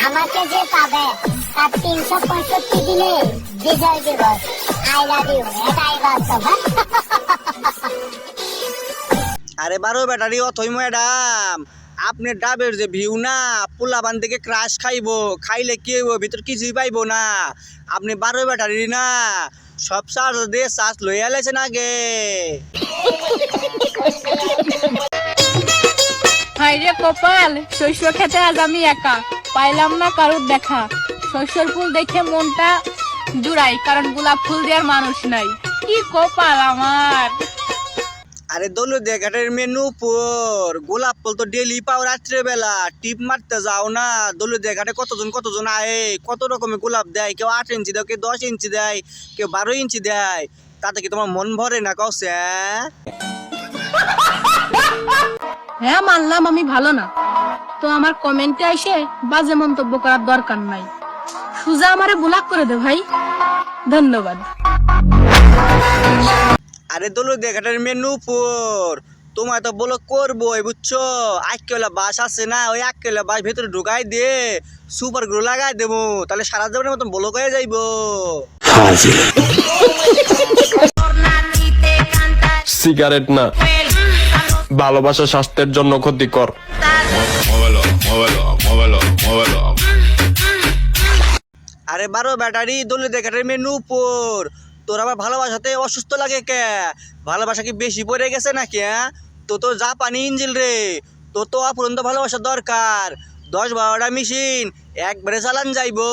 আমাকে যে পাবে তার 365 দিনে বিজয় দিবস। আই লাভ ইউ, এটাই বাস্তব। আরে বারো ব্যাটারি অথই ম্যাডাম, আপনি ডাবের যে ভিউ না, পোলাবান থেকে ক্রাশ খাইবো, খাইলে কি হইব, ভিতর কিছুই পাইবো না। আপনি বারো ব্যাটারি না, সব চার্জ দিয়ে চার্জ লই আলাইছেন আগে। হাই রে কপাল, শস্য খেতে আজ আমি একা, পাইলাম না কারোর দেখা। শস্যর ফুল দেখে মনটা জুড়াই, কারণ গোলাপ ফুল দেওয়ার মানুষ নাই। কি কপাল আমার। আরে দৌলতদিয়া ঘাটের মেনু পর গোলাপ ফুল তো ডেলি পাও রাত্রে বেলা, টিপ মারতে যাও না। দৌলতদিয়া ঘাটে কতজন আয়ে, কত রকমের গোলাপ দেয়, কেউ 8 ইঞ্চি দেয়, কেউ 10 ইঞ্চি দেয়, কেউ 12 ইঞ্চি দেয়। তাতে কি তোমার মন ভরে না কওছে? হ্যাঁ মানলাম আমি ভালো না, তো আমার কমেন্টে এসে বাজে মন্তব্য করার দরকার নাই। সুজা আমারে ব্লক করে দে ভাই, ধন্যবাদ। আরে দৌলতদিয়া ঘাটের মেনু পর তোমার তো বলো করবোই, বুঝছো? আক্কেলা বাস আছে না, ওই আক্কেলা বাস ভেতরে ঢুকাই দিয়ে সুপার গ্লু লাগাই দেবো, তাহলে সারা জীবনের মতন ব্লক হয়ে যাইবো। সিগারেট না, ভালোবাসা স্বাস্থ্যের জন্য ক্ষতিকর। আরে বারো ব্যাটারি দৌলতদিয়া ঘাটের মেনু পর তোর আবার ভালোবাসাতে অসুস্থ লাগে কে? ভালোবাসা কি বেশি পড়ে গেছে নাকি? তো জাপানি ইঞ্জিল রে, তো অপুরন্ত ভালোবাসা দরকার। 10-12টা মেশিন একবারে চালান যাইবো।